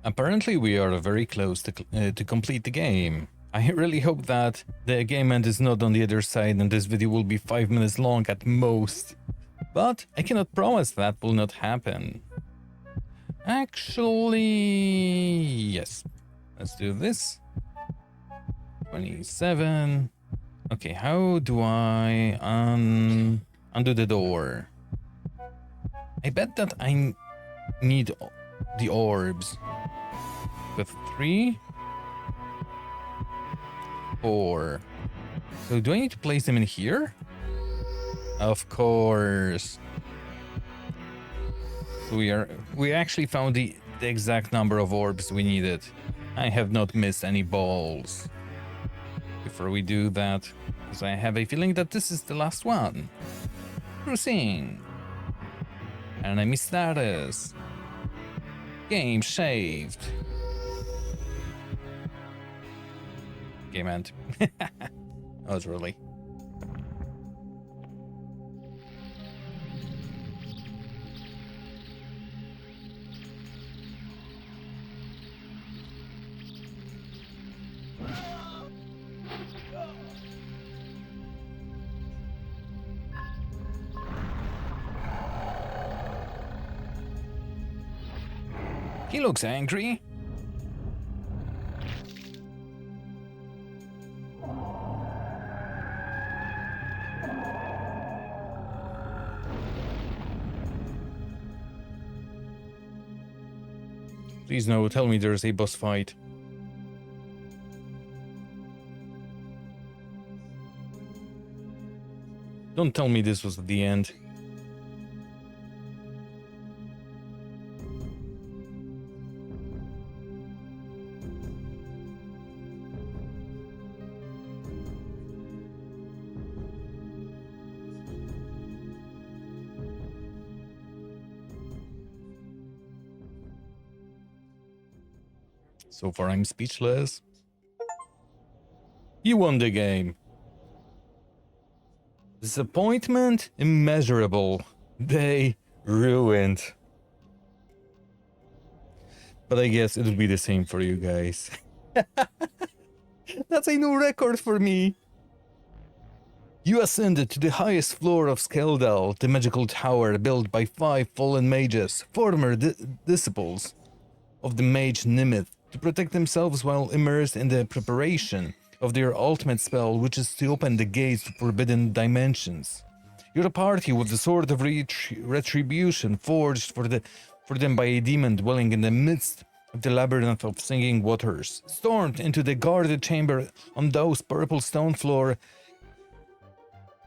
Apparently we are very close to complete the game. I really hope that the game end is not on the other side and this video will be 5 minutes long at most. But I cannot promise that will not happen. Actually, yes. Let's do this. 27. Okay, how do I undo the door? I bet that I need the orbs. With 3, 4. So do I need to place them in here? Of course. So we actually found the exact number of orbs we needed. I have not missed any balls. Before we do that, because I have a feeling that this is the last one. Proceed. Enemy status. Game saved. Game end. That was really. He looks angry. Please no, tell me there's a boss fight. Don't tell me this was the end. So far, I'm speechless. You won the game. Disappointment immeasurable. They ruined. But I guess it'll be the same for you guys. That's a new record for me. You ascended to the highest floor of Skeldal, the magical tower built by 5 fallen mages, former disciples of the mage Nimith, to protect themselves while immersed in the preparation of their ultimate spell, which is to open the gates to forbidden dimensions. Your party, with the sword of retribution forged for them by a demon dwelling in the midst of the labyrinth of singing waters, stormed into the guarded chamber. On those purple stone floor,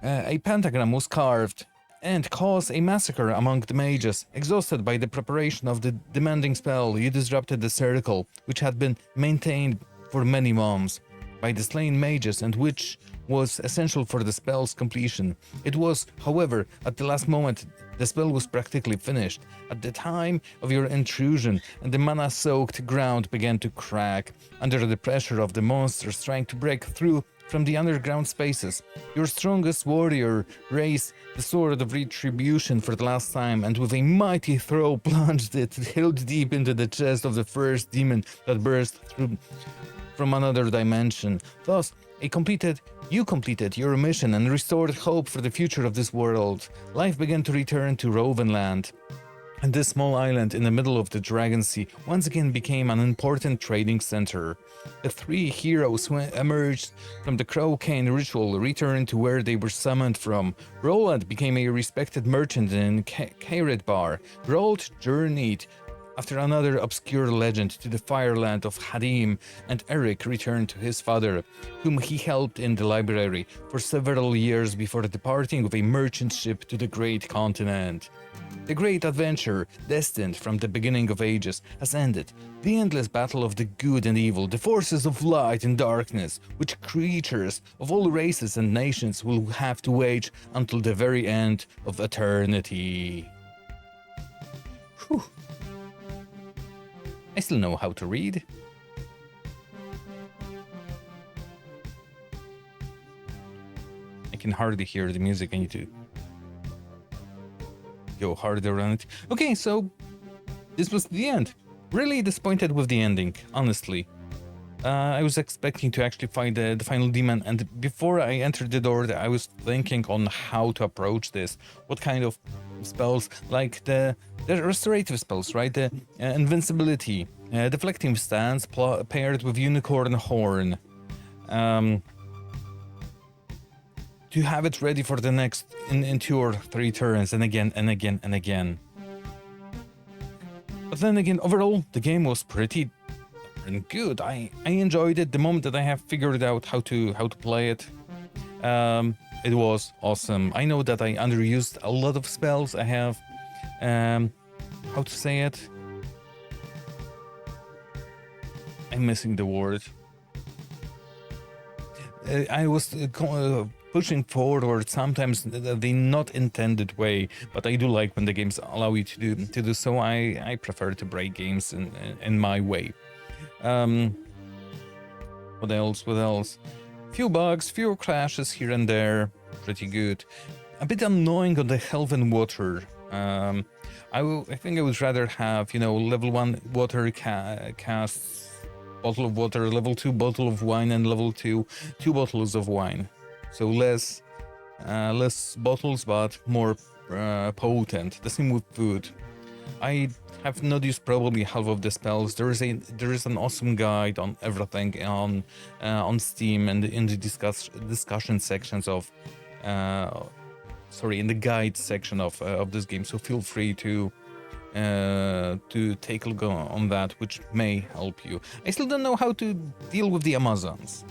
a pentagram was carved and caused a massacre among the mages. Exhausted by the preparation of the demanding spell, you disrupted the circle, which had been maintained for many months by the slain mages and which was essential for the spell's completion. It was, however, at the last moment the spell was practically finished. At the time of your intrusion, and the mana-soaked ground began to crack under the pressure of the monsters trying to break through from the underground spaces. Your strongest warrior raised the sword of retribution for the last time, and with a mighty throw plunged it hilt deep into the chest of the first demon that burst through from another dimension. Thus, you completed your mission and restored hope for the future of this world. Life began to return to Rovenland, and this small island in the middle of the Dragon Sea once again became an important trading center. The 3 heroes who emerged from the Crow-Cane ritual returned to where they were summoned from. Roland became a respected merchant in Kaeritbar. Rold journeyed after another obscure legend to the Fireland of Hadim, and Eric returned to his father, whom he helped in the library for several years before departing with a merchant ship to the Great Continent. The great adventure, destined from the beginning of ages, has ended. The endless battle of the good and evil, the forces of light and darkness, which creatures of all races and nations will have to wage until the very end of eternity. Whew. I still know how to read. I can hardly hear the music. I need to go harder on it. Okay, so this was the end. really disappointed with the ending, honestly. I was expecting to actually find the final demon, and before I entered the door, I was thinking on how to approach this. What kind of spells, like the restorative spells, right? The invincibility, deflecting stance paired with unicorn horn. To have it ready for the next in 2 or 3 turns, and again and again and again. But then again, overall, the game was pretty good. I enjoyed it the moment that I have figured out how to play it. It was awesome. I know that I underused a lot of spells. I have how to say it? I'm missing the word. I was pushing forward sometimes the not intended way, but I do like when the games allow you to do so. I prefer to break games in my way. What else? Few bugs, few crashes here and there. Pretty good. A bit annoying on the health and water. I think I would rather have, level 1 water casts, bottle of water, level 2 bottle of wine, and level 2 bottles of wine. So less bottles, but more potent. The same with food. I have not used probably half of the spells. There is an awesome guide on everything on Steam and in the discussion sections of in the guide section of this game. So feel free to take a look on that, which may help you. I still don't know how to deal with the Amazons.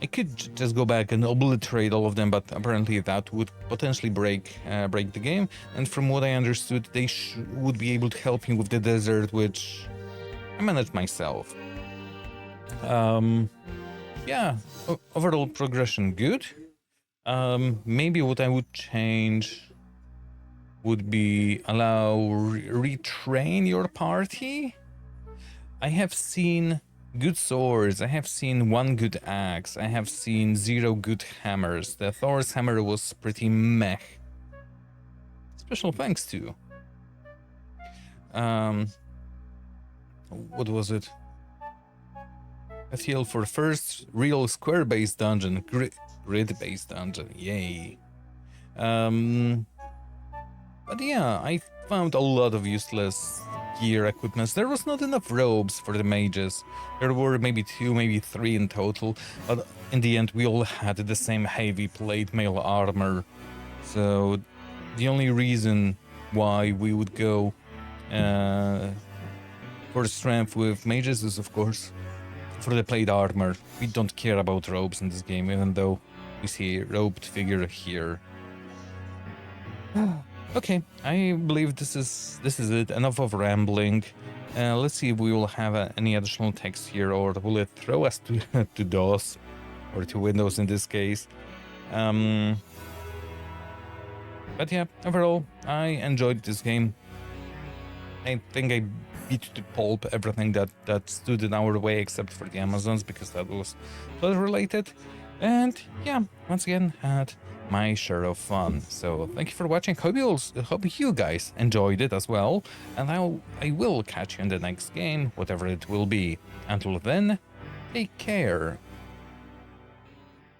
I could just go back and obliterate all of them, but apparently that would potentially break the game. And from what I understood, they would be able to help me with the desert, which I managed myself. Yeah, overall progression good. Maybe what I would change would be allow retrain your party. I have seen good swords, I have seen 1 good axe, I have seen 0 good hammers. The Thor's hammer was pretty meh. Special thanks to what was it? A feel for first real square-based dungeon, grid-based dungeon, yay. But yeah, I found a lot of useless gear equipments. There was not enough robes for the mages. There were maybe 2, maybe 3 in total, but in the end we all had the same heavy plate mail armor. So the only reason why we would go for strength with mages is, of course, for the plate armor. We don't care about robes in this game, even though we see a robed figure here. Okay, I believe this is it. Enough of rambling. Let's see if we will have any additional text here, or will it throw us to to DOS or to Windows in this case. But yeah, overall, I enjoyed this game. I think I beat to pulp everything that stood in our way, except for the Amazons, because that was plot related. And yeah, once again, had my share of fun. So thank you for watching. Hope you guys enjoyed it as well, and I will catch you in the next game, whatever it will be. Until then, take care.